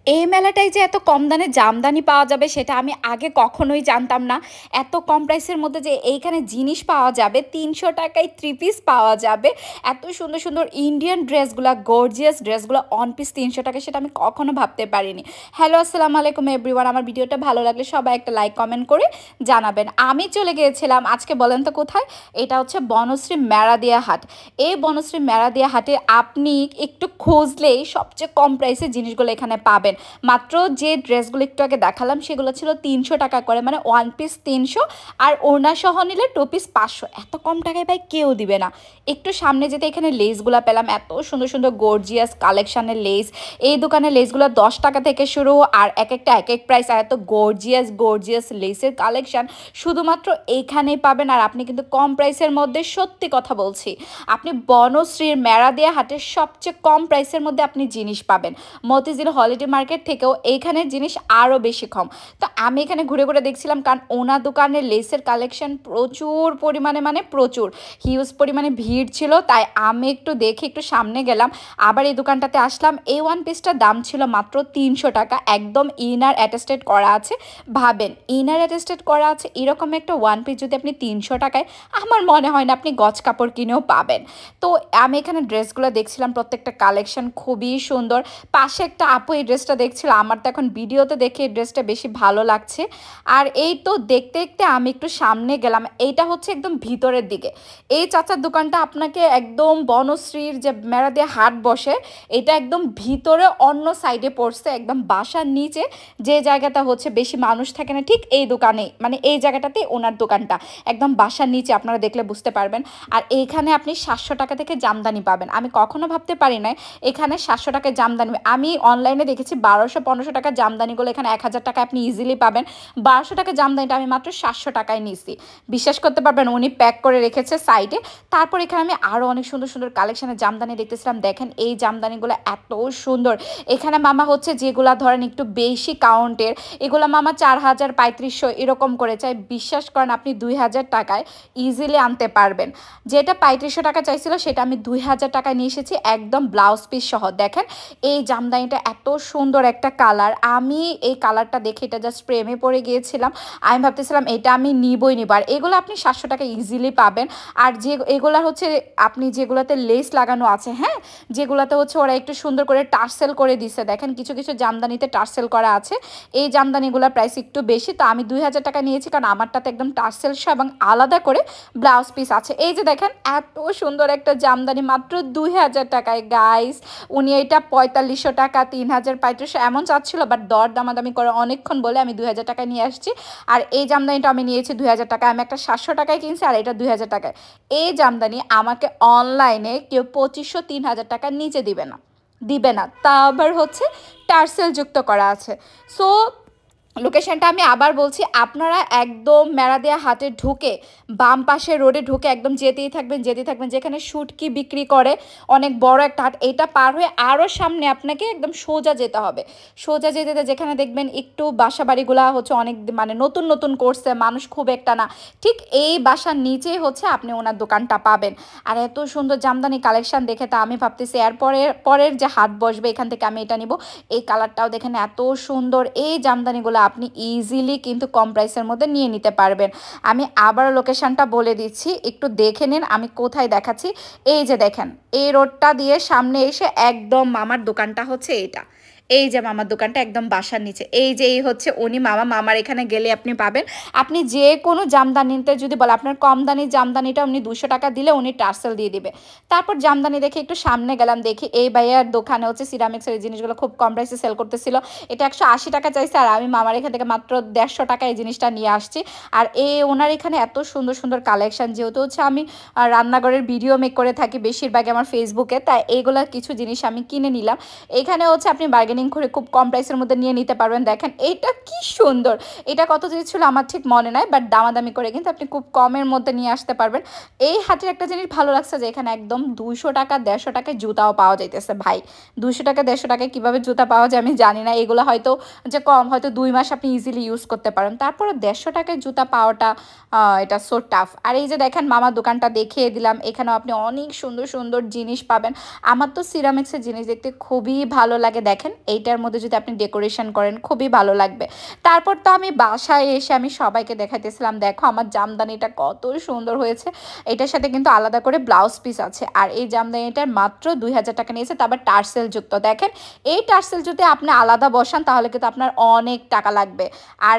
এই মেলাটায় যে এত কম দামে জামদানি পাওয়া যাবে সেটা আমি আগে কখনোই জানতাম না। এত কম প্রাইসের মধ্যে যে এইখানে জিনিস পাওয়া যাবে, ৩০০ টাকায় ৩ পিস পাওয়া যাবে। এত সুন্দর, সুন্দর ইন্ডিয়ান ড্রেসগুলা, গর্জিয়াস ড্রেসগুলো অন পিস ৩০০ টাকায়, সেটা আমি কখনো ভাবতে পারিনি। হ্যালো, আসসালামু আলাইকুম এভরিওয়ান। আমার ভিডিওটা ভালো লাগলে সবাই একটা লাইক কমেন্ট করে জানাবেন। আমি চলে গিয়েছিলাম আজকে, বলেন তো কোথায়? এটা হচ্ছে বনশ্রী মেরাদিয়া হাট। এই বনশ্রী মেরাদিয়া হাটে আপনি একটু খুঁজলেই সবচেয়ে কম প্রাইসে জিনিসগুলো এখানে পাবেন। মাত্র যে ড্রেসগুলো একটু আগে দেখালাম সেগুলো ছিল ৩০০ টাকা করে, মানে ওয়ান পিস ৩০০ আর ওড়না সহ নিলে টু পিস ৫০০। এত কম টাকায় ভাই কেউ দিবে না। একটু সামনে যেতে এখানে লেসগুলো পেলাম, এত সুন্দর সুন্দর গর্জিয়াস কালেকশানের লেস। এই দোকানের লেসগুলো ১০ টাকা থেকে শুরু, আর এক একটা এক এক প্রাইস। আর এত গর্জিয়াস গর্জিয়াস লেসের কালেকশান শুধুমাত্র এইখানেই পাবেন। আর আপনি কিন্তু কম প্রাইসের মধ্যে, সত্যি কথা বলছি, আপনি বনশ্রীর মেরাদিয়া হাটের সবচেয়ে কম প্রাইসের মধ্যে আপনি জিনিস পাবেন। মতিঝিল হলিডে মার্কেট থেকেও এইখানের জিনিস আরও বেশি কম। তো আমি এখানে ঘুরে ঘুরে দেখছিলাম, কারণ ওনার দোকানের লেসের কালেকশন প্রচুর পরিমাণে, মানে প্রচুর হিউজ পরিমাণে ভিড় ছিল। তাই আমি একটু দেখে একটু সামনে গেলাম, আবার এই দোকানটাতে আসলাম। এই ওয়ান পিসটার দাম ছিল মাত্র ৩০০ টাকা, একদম ইনার অ্যাটাস্টেড করা আছে। ভাবেন, ইনার অ্যাটাস্টেড করা আছে এরকম একটা ওয়ান পিস যদি আপনি ৩০০ টাকায়, আমার মনে হয় না আপনি গজ কাপড় কিনেও পাবেন। তো আমি এখানে ড্রেসগুলো দেখছিলাম, প্রত্যেকটা কালেকশন খুবই সুন্দর। পাশে একটা আপু এই ড্রেসটা দেখছিল, আমার তো এখন ভিডিওতে দেখে এই ড্রেসটা বেশি ভালো লাগছে। আর এই তো দেখতে দেখতে আমি একটু সামনে গেলাম, এইটা হচ্ছে একদম ভিতরের দিকে। এই চাচার দোকানটা আপনাকে একদম বনশ্রীর যে মেরাদিয়া হাট বসে, এটা একদম ভিতরে অন্য সাইডে পড়ছে, একদম বাসার নিচে যে জায়গাটা হচ্ছে বেশি মানুষ থাকে না, ঠিক এই দোকানে, মানে এই জায়গাটাতে ওনার দোকানটা একদম বাসার নিচে, আপনারা দেখলে বুঝতে পারবেন। আর এইখানে আপনি ৭০০ টাকা থেকে জামদানি পাবেন। আমি কখনো ভাবতে পারি নাই এখানে ৭০০ টাকায় জামদানি। আমি অনলাইনে দেখেছি ১২০০-১৫০০ টাকার জামদানিগুলো এখানে ১০০০ টাকায় আপনি ইজিলি পাবেন। ১২০০ টাকার জামদানিটা আমি মাত্র ৭০০ টাকায় নিছি। বিশ্বাস করতে পারবেন, উনি প্যাক করে রেখেছে সাইডে। তারপর এখানে আমি আরও অনেক সুন্দর সুন্দর কালেকশনের জামদানি দেখতেছিলাম। দেখেন এই জামদানিগুলো এত সুন্দর। এখানে মামা হচ্ছে যেগুলা ধরেন একটু বেশি কাউন্টের, এগুলো মামা ৪০০০, ৩৫০০ এরকম করে চাই। বিশ্বাস করেন আপনি ২০০০ টাকায় ইজিলি আনতে পারবেন। যেটা ৩৫০০ টাকা চাইছিল সেটা আমি ২০০০ টাকায় নিয়ে এসেছি, একদম ব্লাউজ পিস সহ। দেখেন এই জামদানিটা এত সুন্দর একটা কালার, আমি এই কালারটা দেখে এটা জাস্ট প্রেমে পড়ে গিয়েছিলাম। আমি ভাবতেছিলাম এটা আমি নিবই নিব। আর এগুলো আপনি ৭০০ টাকা ইজিলি পাবেন। আর যে এগুলা হচ্ছে আপনি যেগুলোতে লেস লাগানো আছে, হ্যাঁ, যেগুলোতে হচ্ছে ওরা একটু সুন্দর করে টার্সেল করে দিছে। দেখেন কিছু কিছু জামদানিতে টার্সেল করা আছে। এই জামদানিগুলোর প্রাইস একটু বেশি, তো আমি ২০০০ টাকা নিয়েছি, কারণ আমারটাতে একদম টার্সেল সহ এবং আলাদা করে ব্লাউজ পিস আছে। এই যে দেখেন এত সুন্দর একটা জামদানি মাত্র ২০০০ টাকায় গাইস। উনি এটা ৪৫০০ টাকা, ৩০০০, ৩৫০০ এমন চাচ্ছিল, বাট দর দামাদামি করে অনেকক্ষণ বলে আমি ২০০০ টাকায় নিয়ে আসছি। আর এই জামদানিটা আমি নিয়েছি ২০০০ টাকায়। আমি একটা ৭০০ টাকায় কিনছি, আর এটা ২০০০ টাকায়। এই জামদানি আমাকে অনলাইনে কেউ ২৫০০, ৩০০০ টাকার নিচে দিবে না। তা আবার হচ্ছে টার্সেল যুক্ত করা আছে। সো লোকেশনটা আমি আবার বলছি, আপনারা একদম মেরাদিয়া হাটে ঢুকে বাম পাশে রোডে ঢুকে একদম যেতেই থাকবেন যেখানে শুটকি বিক্রি করে, অনেক বড় একটা হাট। এটা পার হয়ে আরও সামনে আপনাকে একদম সোজা যেতে হবে। সোজা যেতে যেখানে দেখবেন একটু বাসা বাড়িগুলা হচ্ছে অনেক, মানে নতুন নতুন করছে, মানুষ খুব একটা না, ঠিক এই বাসার নিচেই হচ্ছে আপনি ওনার দোকানটা পাবেন। আর এত সুন্দর জামদানি কালেকশন দেখে তা আমি ভাবতেছি এর পরের যে হাট বসবে এখান থেকে আমি এটা নিব। এই কালারটাও দেখেন এত সুন্দর। এই জামদানিগুলো আপনি ইজিলি কিন্তু কম প্রাইসের মধ্যে নিয়ে নিতে পারবেন। আমি আবার লোকেশনটা বলে দিচ্ছি, একটু দেখে নিন আমি কোথায় দেখাচ্ছি। এই যে দেখেন, এই রোডটা দিয়ে সামনে এসে একদম মামার দোকানটা হচ্ছে এটা। এই যে মামার দোকানটা একদম বাসার নিচে, এই যে এই হচ্ছে উনি মামার এখানে গেলে আপনি পাবেন। আপনি যে কোনো জামদানিতে যদি বলে আপনার কম দানির জামদানিটা উনি ২০০ টাকা দিলে উনি টার্সেল দিয়ে দিবে। তারপর জামদানি দেখে একটু সামনে গেলাম, দেখি এই ভাইয়ার দোকানে হচ্ছে সিরামিক্সের এই জিনিসগুলো খুব কম প্রাইসে সেল করতেছিল। এটা ১৮০ টাকা চাইছে, আর আমি মামার এখান থেকে মাত্র ১৫০ টাকা এই জিনিসটা নিয়ে আসছি। আর ওনার এখানে এত সুন্দর সুন্দর কালেকশন, যেহেতু হচ্ছে আমি রান্নাঘরের ভিডিও মেক করে থাকি বেশিরভাগই আমার ফেসবুকে, তাই এইগুলা কিছু জিনিস আমি কিনে নিলাম। এখানে হচ্ছে আপনি বার্গেনিং করে খুব কম প্রাইসের মধ্যে নিয়ে নিতে পারবেন। দেখেন এইটা কি সুন্দর, এটা কত জিনিস ছিল আমার ঠিক মনে নাই, বাট দামাদামি করে কিন্তু আপনি খুব কমের মধ্যে নিয়ে আসতে পারবেন। এই হাটের একটা জিনিস ভালো লাগছে যে এখানে একদম ২০০ টাকা ১৫০ টাকায় জুতাও পাওয়া যাইতেছে। ভাই ২০০ টাকা ১৫০ টাকায় কীভাবে জুতা পাওয়া যায় আমি জানি না। এগুলো হয়তো যে কম, হয়তো ২ মাস আপনি ইজিলি ইউজ করতে পারেন, তারপরে ১৫০ টাকায় জুতা পাওয়াটা এটা সো টাফ। আর এই যে দেখেন মামার দোকানটা দেখিয়ে দিলাম, এখানেও আপনি অনেক সুন্দর সুন্দর জিনিস পাবেন। আমার তো সিরামিক্সের জিনিস দেখতে খুবই ভালো লাগে। দেখেন এইটার মধ্যে যদি আপনি ডেকোরেশন করেন খুবই ভালো লাগবে। তারপর তো আমি বাসায় এসে আমি সবাইকে দেখাইতেছিলাম, দেখো আমার জামদানিটা কত সুন্দর হয়েছে। এটার সাথে কিন্তু আলাদা করে ব্লাউজ পিস আছে। আর এই জামদানিটার মাত্র 2000 টাকা নিয়েছে, তারপর টার্সেল যুক্ত। দেখেন এই টার্সেল যদি আপনি আলাদা বসান তাহলে কিন্তু আপনার অনেক টাকা লাগবে। আর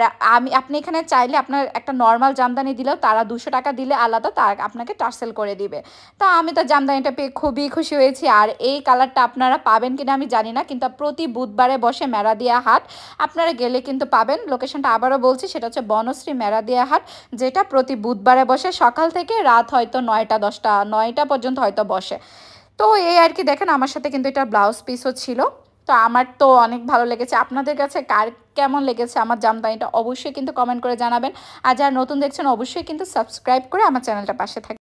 আপনি এখানে চাইলে আপনার একটা নর্মাল জামদানি দিলেও তারা 200 টাকা দিলে আলাদা তার আপনাকে টার্সেল করে দিবে। তো আমি তো জামদানিটা পেয়ে খুবই খুশি হয়েছি। আর এই কালারটা আপনারা পাবেন কিনা আমি জানি না, কিন্তু প্রতি বুধবারে বসে মেরাদিয়া হাট, আপনারা গেলে কিন্তু পাবেন। লোকেশনটা আবারও বলছি, সেটা হচ্ছে বনশ্রী মেরাদিয়া হাট, যেটা প্রতি বুধবারে বসে সকাল থেকে রাত হয়তো 9টা 10টা 9টা পর্যন্ত হয়তো বসে। তো এই আর কি, দেখেন আমার সাথে কিন্তু এটা ব্লাউজ পিসও ছিল। তো আমার তো অনেক ভালো লেগেছে। আপনাদের কাছে কার কেমন লেগেছে আমার জামদানিটা অবশ্যই কিন্তু কমেন্ট করে জানাবেন। আর যারা নতুন দেখছেন অবশ্যই কিন্তু সাবস্ক্রাইব করে আমার চ্যানেলটা পাশে থাকবেন।